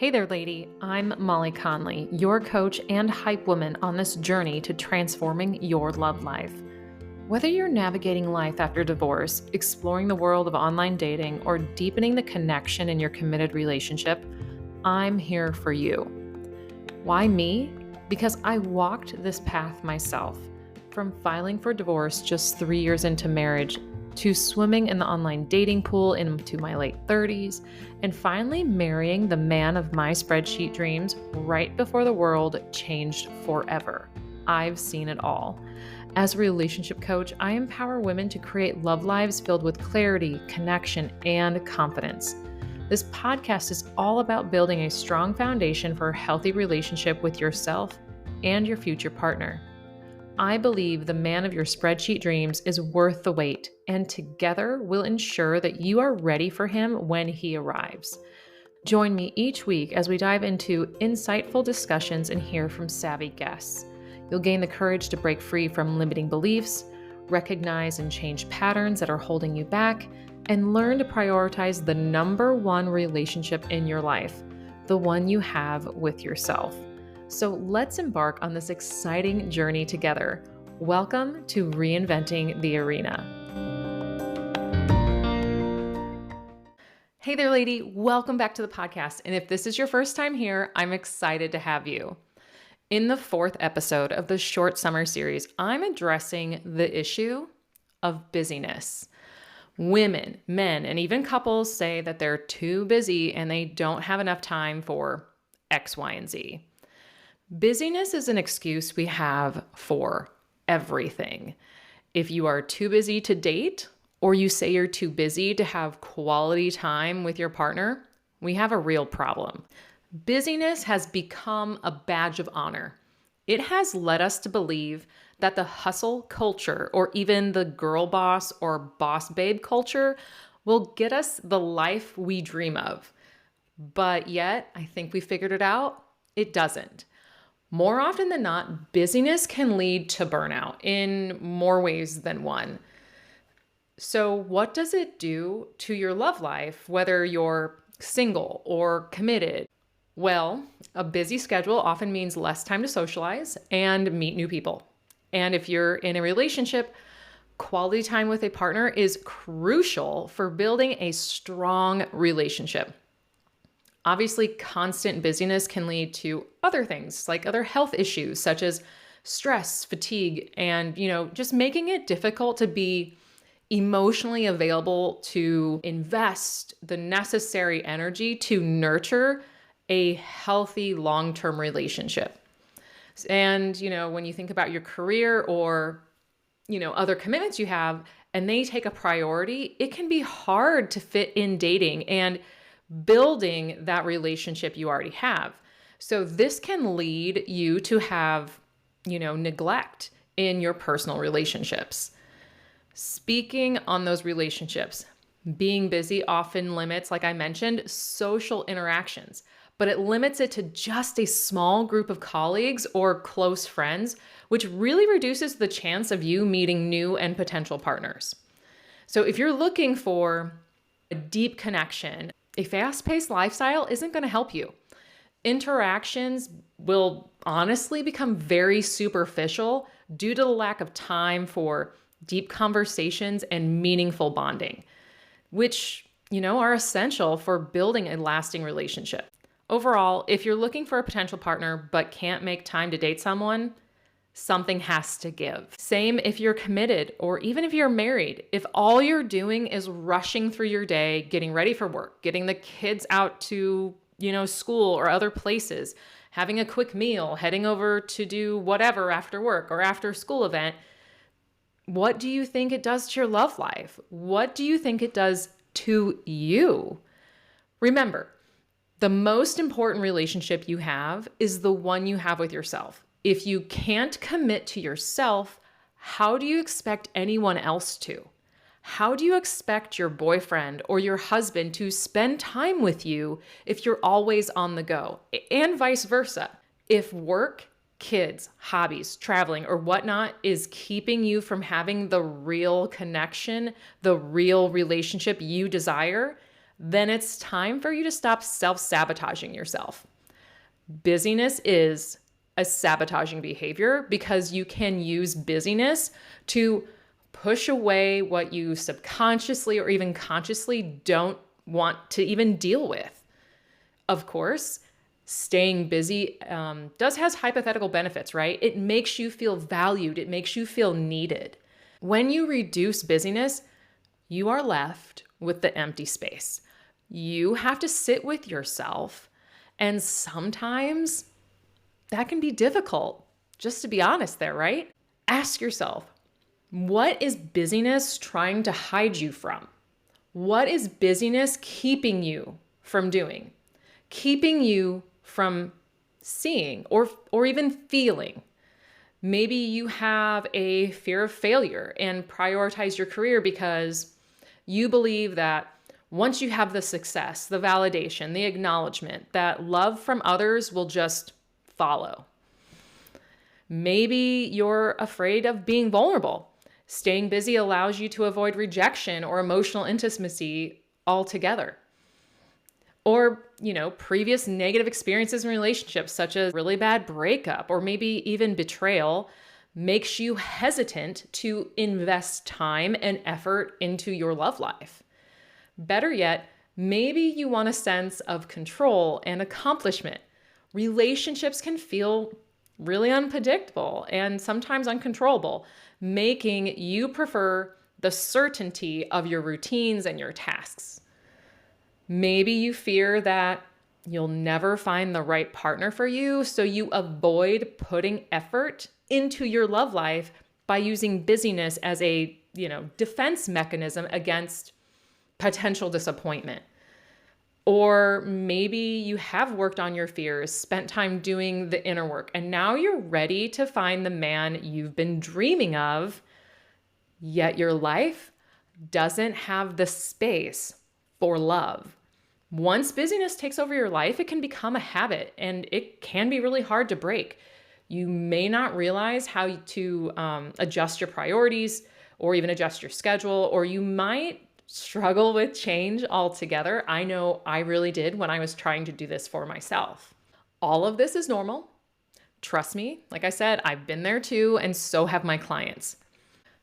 Hey there, lady. I'm Molly Connolly, your coach and hype woman on this journey to transforming your love life. Whether you're navigating life after divorce, exploring the world of online dating, or deepening the connection in your committed relationship, I'm here for you. Why me? Because I walked this path myself, from filing for divorce just 3 years into marriage to swimming in the online dating pool into my late 30s, and finally marrying the man of my spreadsheet dreams right before the world changed forever. I've seen it all. As a relationship coach, I empower women to create love lives filled with clarity, connection, and confidence. This podcast is all about building a strong foundation for a healthy relationship with yourself and your future partner. I believe the man of your spreadsheet dreams is worth the wait, and together we'll ensure that you are ready for him when he arrives. Join me each week as we dive into insightful discussions and hear from savvy guests. You'll gain the courage to break free from limiting beliefs, recognize and change patterns that are holding you back, and learn to prioritize the number one relationship in your life, the one you have with yourself. So let's embark on this exciting journey together. Welcome to Reinventing the Arena. Hey there, lady. Welcome back to the podcast. And if this is your first time here, I'm excited to have you. In the fourth episode of the short summer series, I'm addressing the issue of busyness. Women, men, and even couples say that they're too busy and they don't have enough time for X, Y, and Z. Busyness is an excuse we have for everything. If you are too busy to date, or you say you're too busy to have quality time with your partner, we have a real problem. Busyness has become a badge of honor. It has led us to believe that the hustle culture, or even the girl boss or boss babe culture, will get us the life we dream of. But yet, I think we figured it out. It doesn't. More often than not, busyness can lead to burnout in more ways than one. So what does it do to your love life, whether you're single or committed? Well, a busy schedule often means less time to socialize and meet new people. And if you're in a relationship, quality time with a partner is crucial for building a strong relationship. Obviously, constant busyness can lead to other things like other health issues such as stress, fatigue, and, just making it difficult to be emotionally available to invest the necessary energy to nurture a healthy long-term relationship. And, when you think about your career or, other commitments you have and they take a priority, it can be hard to fit in dating and building that relationship you already have. So this can lead you to have, neglect in your personal relationships. Speaking on those relationships, being busy often limits, like I mentioned, social interactions, but it limits it to just a small group of colleagues or close friends, which really reduces the chance of you meeting new and potential partners. So if you're looking for a deep connection, a fast-paced lifestyle isn't going to help you. Interactions will honestly become very superficial due to the lack of time for deep conversations and meaningful bonding, which, are essential for building a lasting relationship. Overall, if you're looking for a potential partner but can't make time to date someone, something has to give. Same if you're committed or even if you're married. If all you're doing is rushing through your day, getting ready for work, getting the kids out to, school or other places, having a quick meal, heading over to do whatever after work or after school event, what do you think it does to your love life? What do you think it does to you? Remember, the most important relationship you have is the one you have with yourself. If you can't commit to yourself, how do you expect anyone else to? How do you expect your boyfriend or your husband to spend time with you if you're always on the go? And vice versa. If work, kids, hobbies, traveling, or whatnot is keeping you from having the real connection, the real relationship you desire, then it's time for you to stop self-sabotaging yourself. Busyness is a sabotaging behavior because you can use busyness to push away what you subconsciously or even consciously don't want to even deal with. Of course, staying busy has hypothetical benefits, right? It makes you feel valued. It makes you feel needed. When you reduce busyness, you are left with the empty space. You have to sit with yourself, and sometimes that can be difficult, just to be honest there, right? Ask yourself, what is busyness trying to hide you from? What is busyness keeping you from doing? Keeping you from seeing or even feeling? Maybe you have a fear of failure and prioritize your career because you believe that once you have the success, the validation, the acknowledgement, that love from others will just follow. Maybe you're afraid of being vulnerable. Staying busy allows you to avoid rejection or emotional intimacy altogether. Or, previous negative experiences in relationships, such as really bad breakup or maybe even betrayal, makes you hesitant to invest time and effort into your love life. Better yet, maybe you want a sense of control and accomplishment. Relationships can feel really unpredictable and sometimes uncontrollable, making you prefer the certainty of your routines and your tasks. Maybe you fear that you'll never find the right partner for you, so you avoid putting effort into your love life by using busyness as a, defense mechanism against potential disappointment. Or maybe you have worked on your fears, spent time doing the inner work, and now you're ready to find the man you've been dreaming of, yet your life doesn't have the space for love. Once busyness takes over your life, it can become a habit and it can be really hard to break. You may not realize how to adjust your priorities or even adjust your schedule, or you might struggle with change altogether. I know I really did when I was trying to do this for myself. All of this is normal. Trust me, like I said, I've been there too, and so have my clients.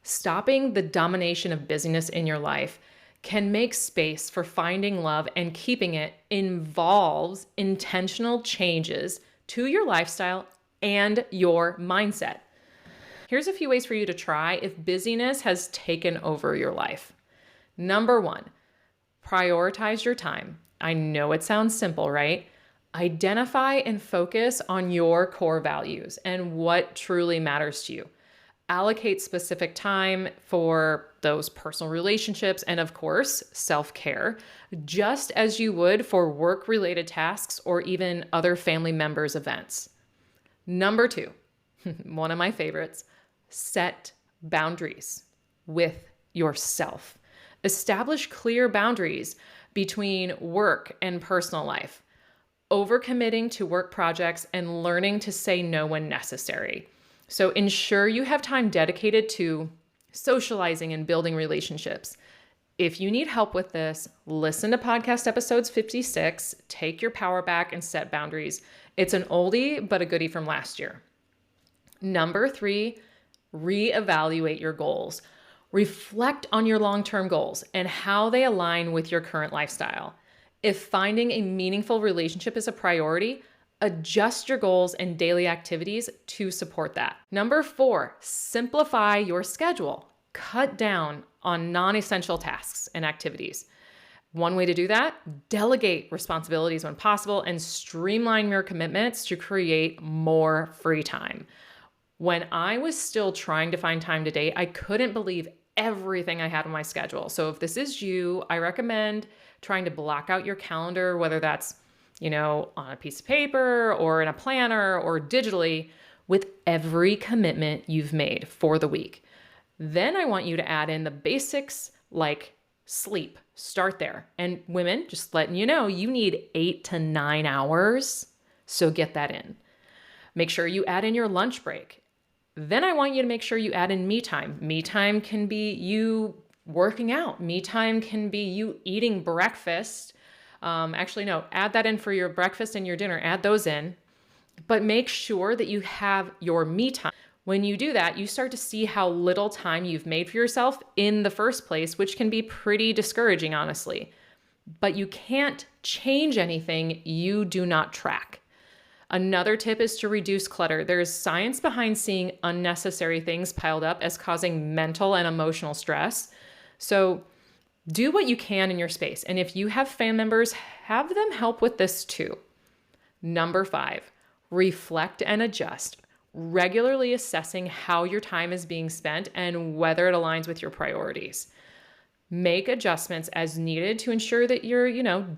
Stopping the domination of busyness in your life can make space for finding love, and keeping it involves intentional changes to your lifestyle and your mindset. Here's a few ways for you to try if busyness has taken over your life. Number 1, prioritize your time. I know it sounds simple, right? Identify and focus on your core values and what truly matters to you. Allocate specific time for those personal relationships and, of course, self-care, just as you would for work-related tasks or even other family members' events. Number 2, one of my favorites, set boundaries with yourself. Establish clear boundaries between work and personal life, overcommitting to work projects and learning to say no when necessary. So ensure you have time dedicated to socializing and building relationships. If you need help with this, listen to podcast episodes 56, Take Your Power Back and Set Boundaries. It's an oldie, but a goodie from last year. Number 3, reevaluate your goals. Reflect on your long-term goals and how they align with your current lifestyle. If finding a meaningful relationship is a priority, adjust your goals and daily activities to support that. Number 4, simplify your schedule. Cut down on non-essential tasks and activities. One way to do that, delegate responsibilities when possible and streamline your commitments to create more free time. When I was still trying to find time to date, I couldn't believe everything I had on my schedule. So if this is you, I recommend trying to block out your calendar, whether that's, on a piece of paper or in a planner or digitally, with every commitment you've made for the week. Then I want you to add in the basics like sleep. Start there. And women, just letting you know, you need 8 to 9 hours. So get that in. Make sure you add in your lunch break. Then I want you to make sure you add in me time. Me time can be you working out. Me time can be you eating breakfast. Actually, no, add that in for your breakfast and your dinner. Add those in, but make sure that you have your me time. When you do that, you start to see how little time you've made for yourself in the first place, which can be pretty discouraging, honestly. But you can't change anything you do not track. Another tip is to reduce clutter. There's science behind seeing unnecessary things piled up as causing mental and emotional stress. So do what you can in your space. And if you have family members, have them help with this too. Number 5, reflect and adjust. Regularly assessing how your time is being spent and whether it aligns with your priorities. Make adjustments as needed to ensure that you're,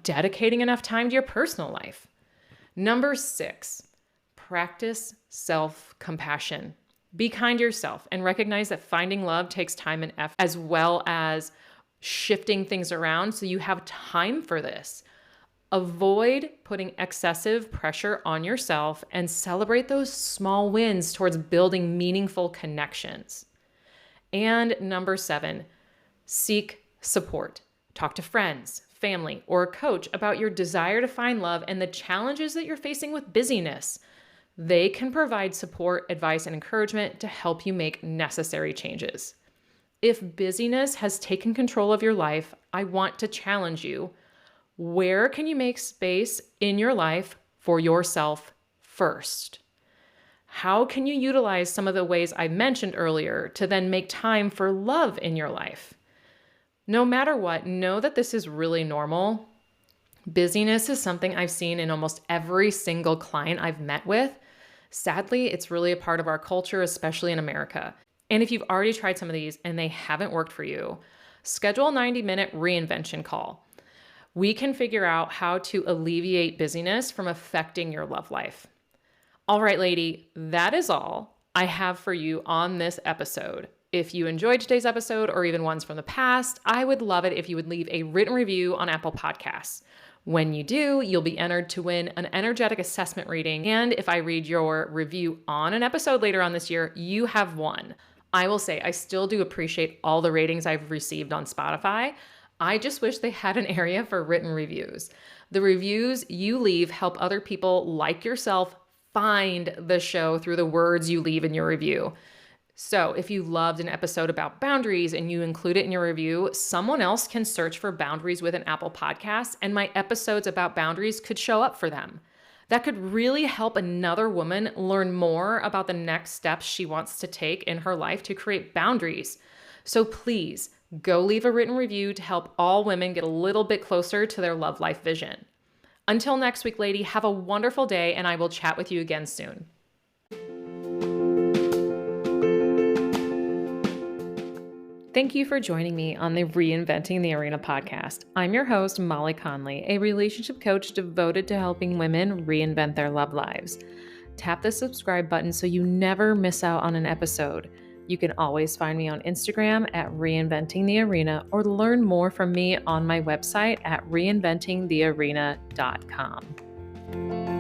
dedicating enough time to your personal life. Number 6, practice self-compassion. Be kind to yourself and recognize that finding love takes time and effort, as well as shifting things around so you have time for this. Avoid putting excessive pressure on yourself and celebrate those small wins towards building meaningful connections. And number 7, seek support. Talk to friends, family, or a coach about your desire to find love and the challenges that you're facing with busyness. They can provide support, advice, and encouragement to help you make necessary changes. If busyness has taken control of your life, I want to challenge you. Where can you make space in your life for yourself first? How can you utilize some of the ways I mentioned earlier to then make time for love in your life? No matter what, know that this is really normal. Busyness is something I've seen in almost every single client I've met with. Sadly, it's really a part of our culture, especially in America. And if you've already tried some of these and they haven't worked for you, schedule a 90-minute reinvention call. We can figure out how to alleviate busyness from affecting your love life. All right, lady, that is all I have for you on this episode. If you enjoyed today's episode or even ones from the past, I would love it if you would leave a written review on Apple Podcasts. When you do, you'll be entered to win an energetic assessment reading. And if I read your review on an episode later on this year, you have won. I will say I still do appreciate all the ratings I've received on Spotify. I just wish they had an area for written reviews. The reviews you leave help other people like yourself find the show through the words you leave in your review. So if you loved an episode about boundaries and you include it in your review, someone else can search for boundaries with an Apple Podcast, and my episodes about boundaries could show up for them. That could really help another woman learn more about the next steps she wants to take in her life to create boundaries. So please, go leave a written review to help all women get a little bit closer to their love life vision. Until next week, lady, have a wonderful day, and I will chat with you again soon. Thank you for joining me on the Reinventing the Arena podcast. I'm your host, Molly Connolly, a relationship coach devoted to helping women reinvent their love lives. Tap the subscribe button so you never miss out on an episode. You can always find me on Instagram at Reinventing the Arena or learn more from me on my website at reinventingthearena.com.